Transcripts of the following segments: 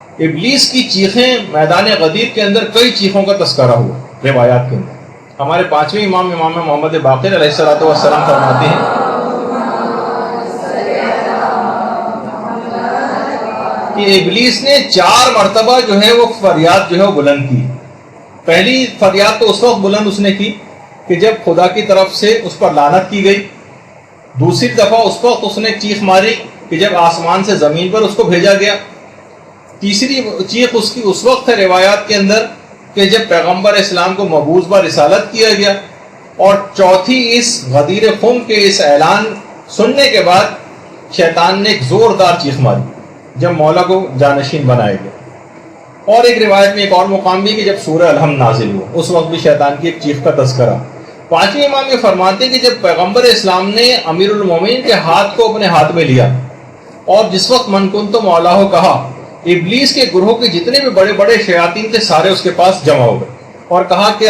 ابلیس کی چیخیں میدان غدیر کے اندر کئی چیخوں کا تذکرہ ہوا روایات کے اندر۔ ہمارے پانچویں امام محمد باقر علیہ الصلوۃ والسلام فرماتے ہیں کہ ابلیس نے 4 مرتبہ جو ہے وہ فریاد جو ہے وہ بلند کی۔ پہلی فریاد تو اس وقت بلند اس نے کی کہ جب خدا کی طرف سے اس پر لعنت کی گئی۔ دوسری دفعہ اس وقت اس نے چیخ ماری کہ جب آسمان سے زمین پر اس کو بھیجا گیا۔ تیسری چیخ اس کی اس وقت ہے روایات کے اندر کہ جب پیغمبر اسلام کو مبعوث بہ رسالت کیا گیا۔ اور چوتھی اس غدیر خم کے اس اعلان سننے کے بعد شیطان نے ایک زوردار چیخ ماری جب مولا کو جانشین بنایا گیا۔ اور ایک روایت میں ایک اور مقام بھی کہ جب سورہ الحمد نازل ہوا اس وقت بھی شیطان کی ایک چیخ کا تذکرہ۔ پانچویں امام یہ فرماتے ہیں کہ جب پیغمبر اسلام نے امیر المومنین کے ہاتھ کو اپنے ہاتھ میں لیا اور جس وقت من کنت مولا ہو کہا، ابلیس کے گروہ کے جتنے بھی بڑے بڑے شیاطین تھے سارے اس کے پاس جمع ہو گئے اور کہا کہ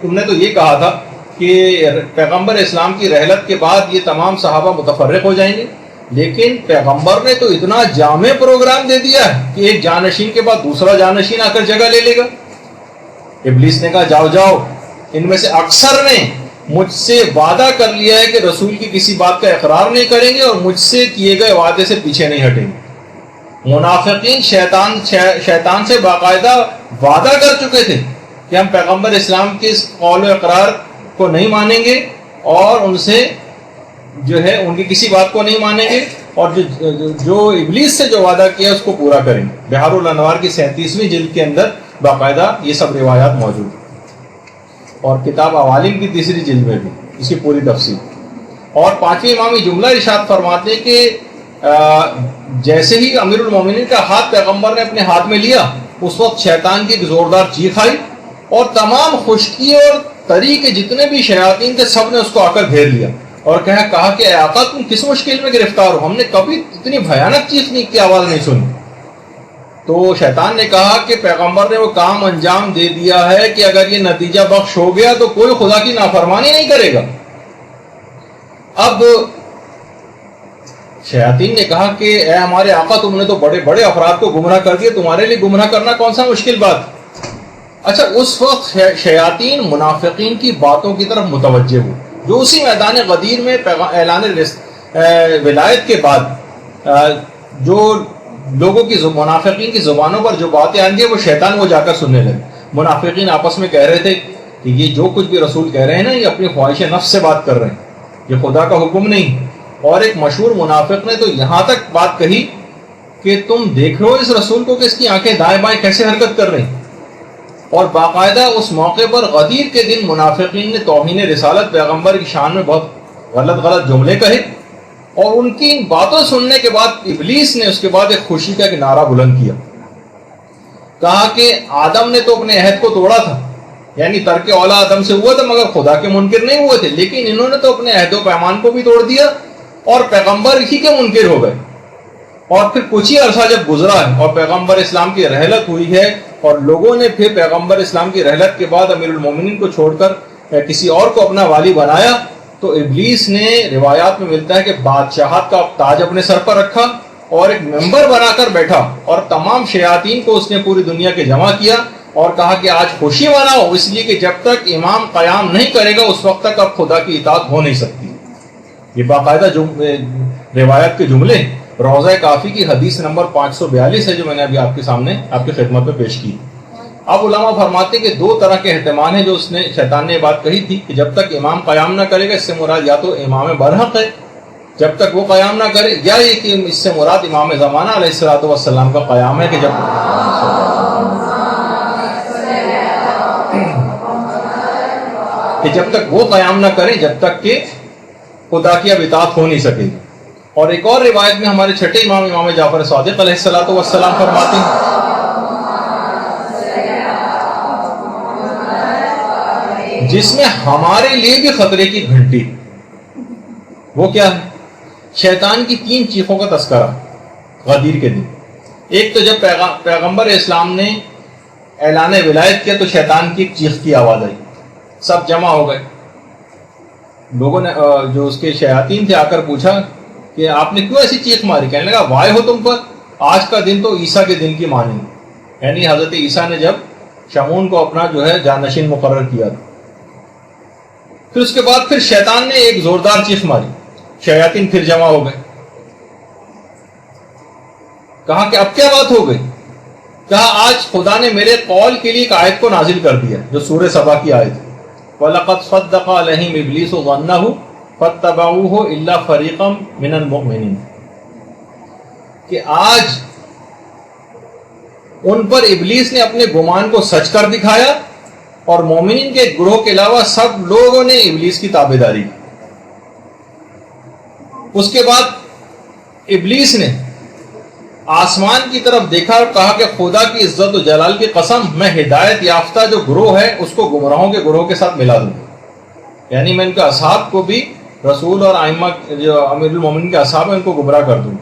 تم نے تو یہ کہا تھا کہ پیغمبر اسلام کی رحلت کے بعد یہ تمام صحابہ متفرق ہو جائیں گے، لیکن پیغمبر نے تو اتنا جامع پروگرام دے دیا ہے کہ ایک جانشین کے بعد دوسرا جانشین آ کر جگہ لے لے گا۔ ابلیس نے کہا جاؤ جاؤ، ان میں سے اکثر نے مجھ سے وعدہ کر لیا ہے کہ رسول کی کسی بات کا اقرار نہیں کریں گے اور مجھ سے کیے گئے وعدے سے پیچھے نہیں ہٹیں گے۔ منافقین شیطان سے باقاعدہ وعدہ کر چکے تھے کہ ہم پیغمبر اسلام کے اس قول و اقرار کو نہیں مانیں گے اور ان سے جو ہے ان کی کسی بات کو نہیں مانیں گے، اور جو ابلیس سے جو وعدہ کیا اس کو پورا کریں گے۔ بحار الانوار کی 37ویں جلد کے اندر باقاعدہ یہ سب روایات موجود ہیں، اور کتاب عوالم کی 3ری جلد میں بھی اس کی پوری تفصیل۔ اور 5ویں امام جملہ ارشاد فرماتے ہیں کہ جیسے ہی امیر المومنین کا ہاتھ پیغمبر نے اپنے ہاتھ میں لیا اس وقت شیطان کی ایک زوردار چیخ آئی اور تمام خشکی اور تری کے جتنے بھی شیاطین تھے سب نے اس کو آ کر گھیر لیا اور کہا کہ اے آقا تم کس مشکل میں گرفتار ہو، ہم نے کبھی اتنی بھیانک چیخ کی آواز نہیں سنی۔ تو شیطان نے کہا کہ پیغمبر نے وہ کام انجام دے دیا ہے کہ اگر یہ نتیجہ بخش ہو گیا تو کوئی خدا کی نافرمانی نہیں کرے گا۔ اب شیاطین نے کہا کہ اے ہمارے آقا تم نے تو بڑے بڑے افراد کو گمراہ کر دیا، تمہارے لیے گمراہ کرنا کون سا مشکل بات۔ اچھا، اس وقت شیاطین منافقین کی باتوں کی طرف متوجہ ہوئے جو اسی میدان غدیر میں اعلان ولایت کے بعد جو لوگوں کی منافقین کی زبانوں پر جو باتیں آئیں گی وہ شیطان وہ جا کر سننے لگے۔ منافقین آپس میں کہہ رہے تھے کہ یہ جو کچھ بھی رسول کہہ رہے ہیں نا یہ اپنی خواہش نفس سے بات کر رہے ہیں، یہ خدا کا حکم نہیں۔ اور ایک مشہور منافق نے تو یہاں تک بات کہی کہ تم دیکھ رہے ہو اس رسول کو کہ اس کی آنکھیں دائیں بائیں کیسے حرکت کر رہی ہیں۔ اور باقاعدہ اس موقع پر غدیر کے دن منافقین نے توہین رسالت پیغمبر کی شان میں بہت غلط جملے کہے، اور ان کی باتوں سننے کے بعد ابلیس نے اس کے بعد ایک خوشی کا ایک نعرہ بلند کیا، کہا کہ آدم نے تو اپنے عہد کو توڑا تھا، یعنی ترک اولا آدم سے ہوا تھا مگر خدا کے منکر نہیں ہوئے تھے، لیکن انہوں نے تو اپنے عہد و پیمان کو بھی توڑ دیا اور پیغمبر ہی کے منکر ہو گئے۔ اور پھر کچھ ہی عرصہ جب گزرا ہے اور پیغمبر اسلام کی رحلت ہوئی ہے اور لوگوں نے پھر پیغمبر اسلام کی رحلت کے بعد امیر المومنین کو چھوڑ کر کسی اور کو اپنا والی بنایا، تو ابلیس نے روایات میں ملتا ہے کہ بادشاہت کا تاج اپنے سر پر رکھا اور ایک ممبر بنا کر بیٹھا اور تمام شیاطین کو اس نے پوری دنیا کے جمع کیا اور کہا کہ آج خوشی مناؤ، اس لیے کہ جب تک امام قیام نہیں کرے گا اس وقت تک اب خدا کی اطاعت ہو نہیں سکتی۔ یہ باقاعدہ روایت کے جملے روضہ کافی کی حدیث نمبر 542 ہے جو میں نے ابھی آپ کے سامنے آپ کی خدمت میں پیش کی۔ اب علماء فرماتے ہیں کہ 2 طرح کے احتمال ہیں جو اس نے شیطان نے بات کہی تھی کہ جب تک امام قیام نہ کرے گا، اس سے مراد یا تو امام برحق ہے جب تک وہ قیام نہ کرے، یا یہ کہ اس سے مراد امام زمانہ علیہ الصلوۃ والسلام کا قیام ہے کہ جب تک وہ قیام نہ کرے جب تک کہ خدا کی اب اطاعت ہو نہیں سکے گی۔ اور ایک اور روایت میں ہمارے چھٹے امام جعفر صادق علیہ الصلوۃ والسلام فرماتے ہیں جس میں ہمارے لیے بھی خطرے کی گھنٹی، وہ کیا ہے؟ شیطان کی 3 چیخوں کا تذکرہ غدیر کے دن۔ ایک تو جب پیغمبر اسلام نے اعلان ولایت کیا تو شیطان کی ایک چیخ کی آواز آئی، سب جمع ہو گئے، لوگوں نے جو اس کے شیاطین تھے آ کر پوچھا کہ آپ نے کیوں ایسی چیخ ماری؟ کہنے لگا وائے ہو تم پر، آج کا دن تو عیسیٰ کے دن کی مانند، یعنی حضرت عیسیٰ نے جب شمعون کو اپنا جو ہے جانشین مقرر کیا تھا۔ پھر اس کے بعد پھر شیطان نے ایک زوردار چیخ ماری، شیاطین پھر جمع ہو گئے۔ کہا کہ اب کیا بات ہو گئی؟ کہا آج خدا نے میرے قول کے لیے ایک آیت کو نازل کر دیا جو سورہ سبا کی آیت ہے، وَلَقَدْ صَدَّقَ عَلَيْهِمْ إِبْلِيسُ ظَنَّهُ فَاتَّبَعُوهُ إِلَّا فَرِيقًا مِنَ الْمُؤْمِنِينَ، کہ آج ان پر ابلیس نے اپنے گمان کو سچ کر دکھایا اور مومنین کے گروہ کے علاوہ سب لوگوں نے ابلیس کی تابعداری کی۔ اس کے بعد ابلیس نے آسمان کی طرف دیکھا اور کہا کہ خدا کی عزت و جلال کی قسم، میں ہدایت یافتہ جو گروہ ہے اس کو گمراہوں کے گروہ کے ساتھ ملا دوں، یعنی میں ان کے اصحاب کو بھی، رسول اور ائمہ جو امیر المومنین کے اصحاب ہیں ان کو گمراہ کر دوں۔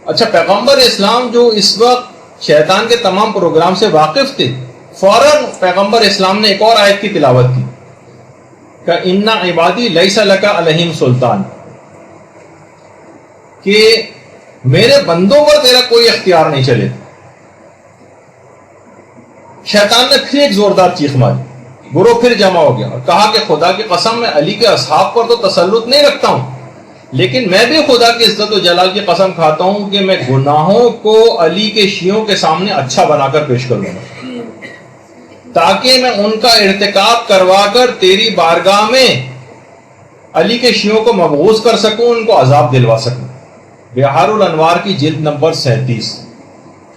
اچھا، پیغمبر اسلام جو اس وقت شیطان کے تمام پروگرام سے واقف تھے، فوراً پیغمبر اسلام نے ایک اور آیت کی تلاوت کی کہ اِنَّ عِبَادِي لَيْسَ لَكَ عَلَيْهِمْ سُلطان، کہ میرے بندوں پر تیرا کوئی اختیار نہیں چلے۔ شیطان نے پھر ایک زوردار چیخ ماری، گروہ پھر جمع ہو گیا اور کہا کہ خدا کی قسم، میں علی کے اصحاب پر تو تسلط نہیں رکھتا ہوں، لیکن میں بھی خدا کی عزت و جلال کی قسم کھاتا ہوں کہ میں گناہوں کو علی کے شیعوں کے سامنے اچھا بنا کر پیش کروں گا، تاکہ میں ان کا ارتکاب کروا کر تیری بارگاہ میں علی کے شیعوں کو مبغوض کر سکوں، ان کو عذاب دلوا سکوں۔ بہار الانوار کی جلد نمبر 37۔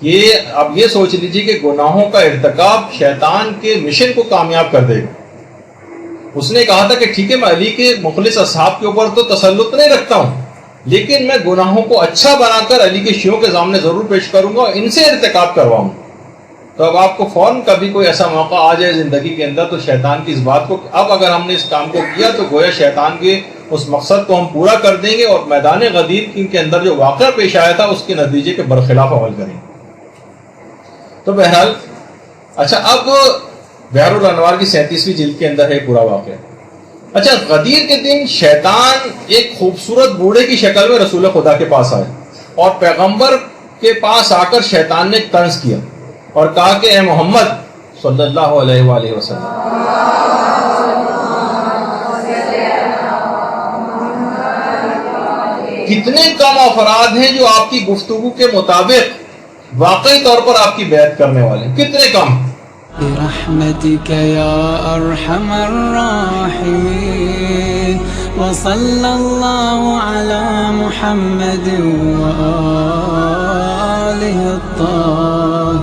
یہ اب یہ سوچ لیجیے کہ گناہوں کا ارتکاب شیطان کے مشن کو کامیاب کر دے گا۔ اس نے کہا تھا کہ ٹھیک ہے، میں علی کے مخلص اصحاب کے اوپر تو تسلط نہیں رکھتا ہوں، لیکن میں گناہوں کو اچھا بنا کر علی کے شیعوں کے سامنے ضرور پیش کروں گا اور ان سے ارتکاب کرواؤں گا۔ تو اب آپ کو فوراً کبھی کوئی ایسا موقع آ جائے زندگی کے اندر تو شیطان کی اس بات کو، اب اگر ہم نے اس کام کو کیا تو گویا شیطان کے اس مقصد کو ہم پورا کر دیں گے اور میدان غدیر کے اندر جو واقعہ پیش آیا تھا اس کے نتیجے کے برخلاف عمل کریں گے۔ تو بہرحال اچھا، اب بہار الانوار کی 37ویں جلد کے اندر ہے پورا واقعہ۔ اچھا، غدیر کے دن شیطان ایک خوبصورت بوڑھے کی شکل میں رسول خدا کے پاس آئے اور پیغمبر کے پاس آ کر شیطان نے طنز کیا اور کہا کہ اے محمد صلی اللہ علیہ وآلہ وسلم، کتنے کم افراد ہیں جو آپ کی گفتگو کے مطابق واقعی طور پر آپ کی بیعت کرنے والے ہیں، کتنے کم۔ برحمتك يا أرحم الراحمين وصلى الله على محمد وآله الطاهرين۔